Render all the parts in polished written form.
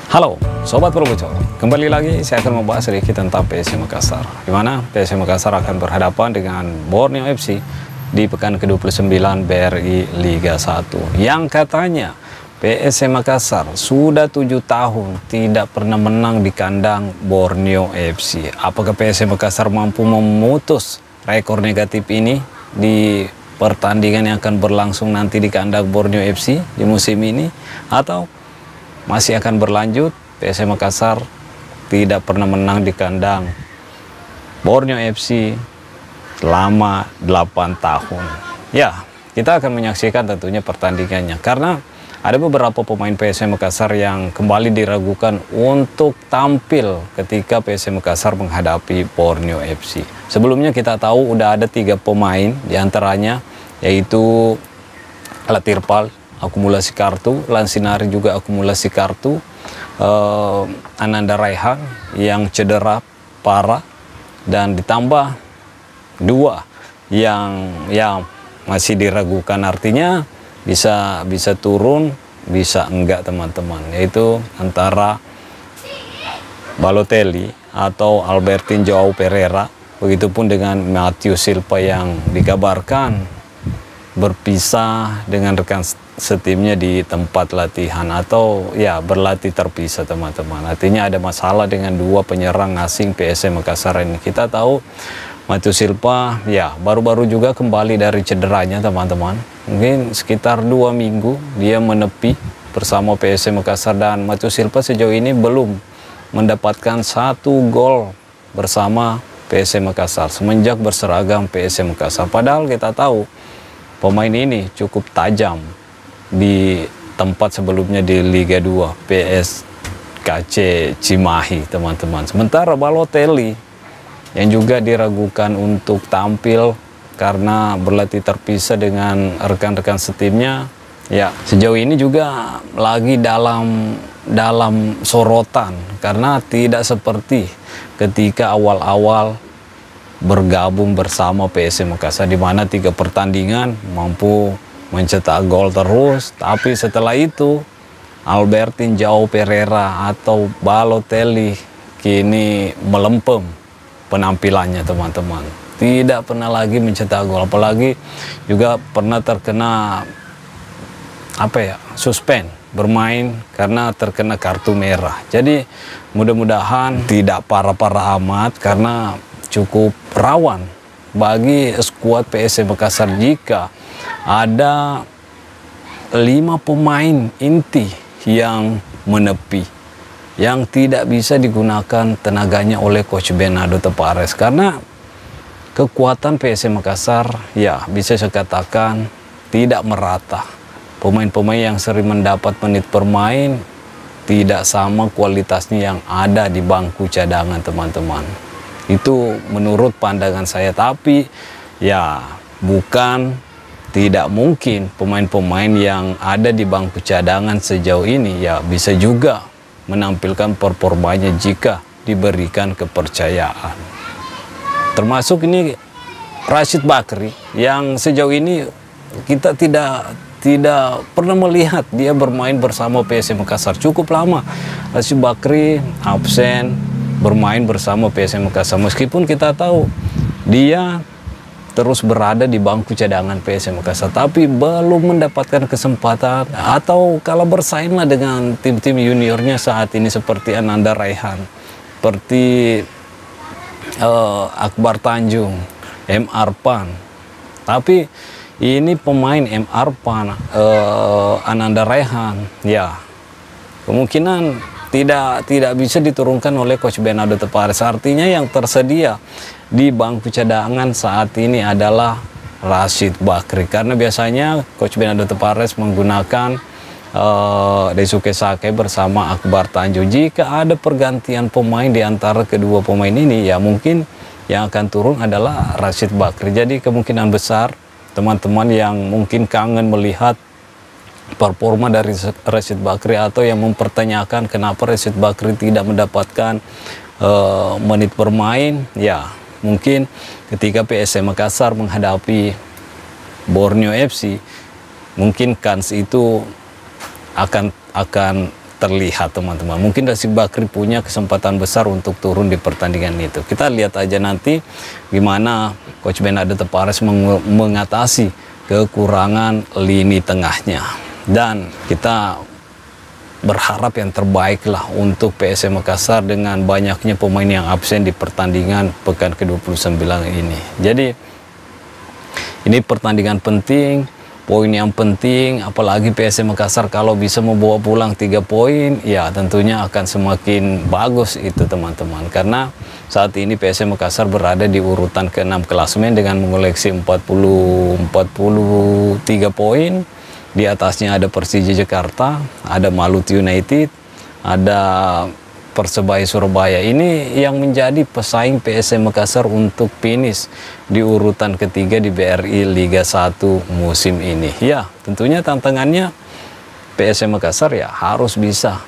Halo Sobat Pro-Bocor, kembali lagi saya akan membahas sedikit tentang PSM Makassar, di mana PSM Makassar akan berhadapan dengan Borneo FC di pekan ke-29 BRI Liga 1, yang katanya PSM Makassar sudah 7 tahun tidak pernah menang di kandang Borneo FC. Apakah PSM Makassar mampu memutus rekor negatif ini di pertandingan yang akan berlangsung nanti di kandang Borneo FC di musim ini, atau masih akan berlanjut? PSM Makassar tidak pernah menang di kandang Borneo FC selama 8 tahun. Ya, kita akan menyaksikan tentunya pertandingannya, karena ada beberapa pemain PSM Makassar yang kembali diragukan untuk tampil ketika PSM Makassar menghadapi Borneo FC. Sebelumnya kita tahu udah ada 3 pemain, diantaranya yaitu Latirpal akumulasi kartu, Lansinari juga akumulasi kartu, Ananda Raihan yang cedera parah, dan ditambah 2 yang masih diragukan, artinya bisa turun bisa enggak teman-teman, yaitu antara Balotelli atau Albertin Joao Pereira, begitupun dengan Matthew Silva yang dikabarkan berpisah dengan rekan setimnya di tempat latihan, atau ya berlatih terpisah teman-teman. Artinya ada masalah dengan 2 penyerang asing PSM Makassar ini. Kita tahu Matthew Silva ya baru-baru juga kembali dari cederanya teman-teman, mungkin sekitar 2 minggu dia menepi bersama PSM Makassar, dan Matthew Silva sejauh ini belum mendapatkan 1 gol bersama PSM Makassar semenjak berseragam PSM Makassar. Padahal kita tahu pemain ini cukup tajam di tempat sebelumnya di Liga 2 PSKC Cimahi teman-teman. Sementara Balotelli yang juga diragukan untuk tampil karena berlatih terpisah dengan rekan-rekan setimnya, ya sejauh ini juga lagi dalam sorotan, karena tidak seperti ketika awal-awal bergabung bersama PSM Makassar, di mana 3 pertandingan mampu mencetak gol terus, tapi setelah itu Albertin Joao Pereira atau Balotelli kini melempem penampilannya teman-teman, tidak pernah lagi mencetak gol, apalagi juga pernah terkena suspend bermain karena terkena kartu merah. Jadi mudah-mudahan tidak parah-parah amat, karena cukup rawan bagi skuad PSM Makassar jika ada 5 pemain inti yang menepi, yang tidak bisa digunakan tenaganya oleh Coach Bernardo Tavares, karena kekuatan PSM Makassar ya bisa saya katakan tidak merata. Pemain-pemain yang sering mendapat menit bermain tidak sama kualitasnya yang ada di bangku cadangan teman-teman. Itu menurut pandangan saya, tapi ya bukan tidak mungkin pemain-pemain yang ada di bangku cadangan sejauh ini ya bisa juga menampilkan performanya jika diberikan kepercayaan. Termasuk ini Rashid Bakri, yang sejauh ini kita tidak pernah melihat dia bermain bersama PSM Makassar. Cukup lama Rashid Bakri absen bermain bersama PSM Makassar, meskipun kita tahu dia terus berada di bangku cadangan PSM Makassar, tapi belum mendapatkan kesempatan, atau kalau bersainglah dengan tim-tim juniornya saat ini seperti Ananda Raihan, seperti Akbar Tanjung, M. Arpan. Tapi ini pemain M. Arpan, Ananda Raihan, ya kemungkinan tidak bisa diturunkan oleh Coach Bernardo Tavares. Artinya yang tersedia di bangku cadangan saat ini adalah Rashid Bakri, karena biasanya Coach Bernardo Tavares menggunakan Daisuke Sake bersama Akbar Tanjung. Jika ada pergantian pemain di antara kedua pemain ini, ya mungkin yang akan turun adalah Rashid Bakri. Jadi kemungkinan besar teman-teman yang mungkin kangen melihat performa dari Rashid Bakri, atau yang mempertanyakan kenapa Rashid Bakri tidak mendapatkan menit bermain, ya mungkin ketika PSM Makassar menghadapi Borneo FC, mungkin kans itu akan terlihat teman-teman. Mungkin Rasid Bakri punya kesempatan besar untuk turun di pertandingan itu. Kita lihat aja nanti gimana Coach Bernardo Tavares mengatasi kekurangan lini tengahnya. Dan kita berharap yang terbaik lah untuk PSM Makassar dengan banyaknya pemain yang absen di pertandingan pekan ke-29 ini. Jadi ini pertandingan penting, poin yang penting, apalagi PSM Makassar kalau bisa membawa pulang 3 poin, ya tentunya akan semakin bagus itu teman-teman. Karena saat ini PSM Makassar berada di urutan ke-6 klasemen dengan mengoleksi 43 poin. Di atasnya ada Persija Jakarta, ada Maluku United, ada Persebaya Surabaya. Ini yang menjadi pesaing PSM Makassar untuk finish di urutan ketiga di BRI Liga 1 musim ini. Ya, tentunya tantangannya PSM Makassar ya harus bisa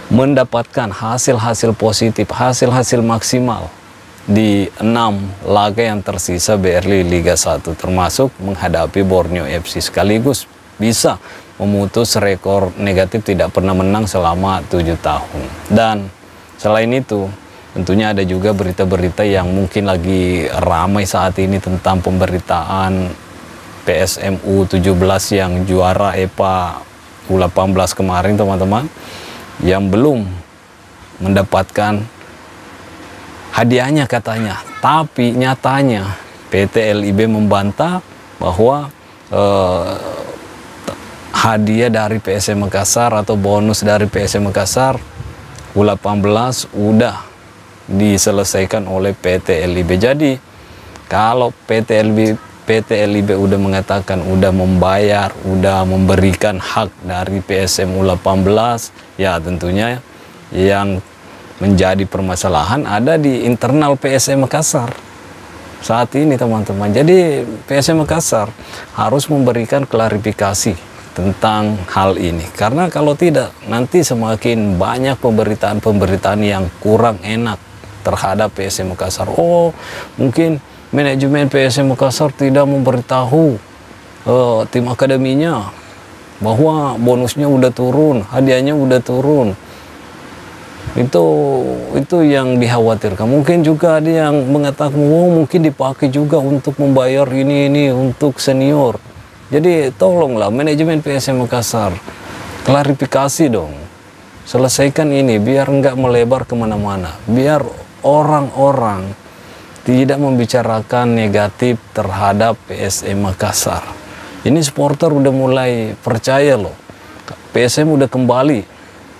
mendapatkan hasil-hasil positif, hasil-hasil maksimal di 6 laga yang tersisa BRI Liga 1, termasuk menghadapi Borneo FC, sekaligus bisa memutus rekor negatif tidak pernah menang selama 7 tahun. Dan selain itu tentunya ada juga berita-berita yang mungkin lagi ramai saat ini tentang pemberitaan PSM U17 yang juara EPA U18 kemarin teman-teman, yang belum mendapatkan hadiahnya katanya. Tapi nyatanya PT LIB membantah bahwa hadiah dari PSM Makassar atau bonus dari PSM Makassar U18 udah diselesaikan oleh PT LIB. Jadi kalau PT LIB udah mengatakan udah membayar, udah memberikan hak dari PSM U18, ya tentunya yang menjadi permasalahan ada di internal PSM Makassar saat ini teman-teman. Jadi PSM Makassar harus memberikan klarifikasi tentang hal ini, karena kalau tidak nanti semakin banyak pemberitaan yang kurang enak terhadap PSM Makassar. Oh, mungkin manajemen PSM Makassar tidak memberitahu tim akademinya bahwa bonusnya udah turun, hadiahnya udah turun. Itu yang dikhawatirkan. Mungkin juga ada yang mengatakan, oh mungkin dipakai juga untuk membayar ini untuk senior. Jadi tolonglah manajemen PSM Makassar, klarifikasi dong, selesaikan ini biar nggak melebar kemana-mana, biar orang-orang tidak membicarakan negatif terhadap PSM Makassar. Ini supporter udah mulai percaya loh, PSM udah kembali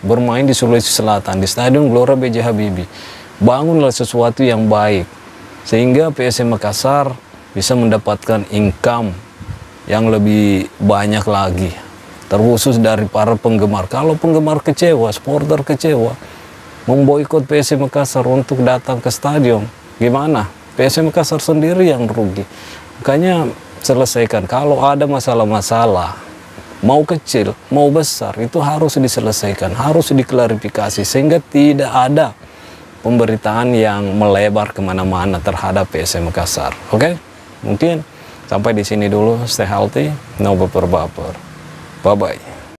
bermain di Sulawesi Selatan, di Stadion Gelora B.J. Habibie. Bangunlah sesuatu yang baik, sehingga PSM Makassar bisa mendapatkan income yang lebih banyak lagi, terkhusus dari para penggemar. Kalau penggemar kecewa, supporter kecewa, memboikot PSM Makassar untuk datang ke stadion, gimana? PSM Makassar sendiri yang rugi. Makanya selesaikan. Kalau ada masalah-masalah, mau kecil, mau besar, itu harus diselesaikan, harus diklarifikasi, sehingga tidak ada pemberitaan yang melebar kemana-mana terhadap PSM Makassar. Oke? Mungkin sampai di sini dulu. Stay healthy, no baper-baper. Bye-bye.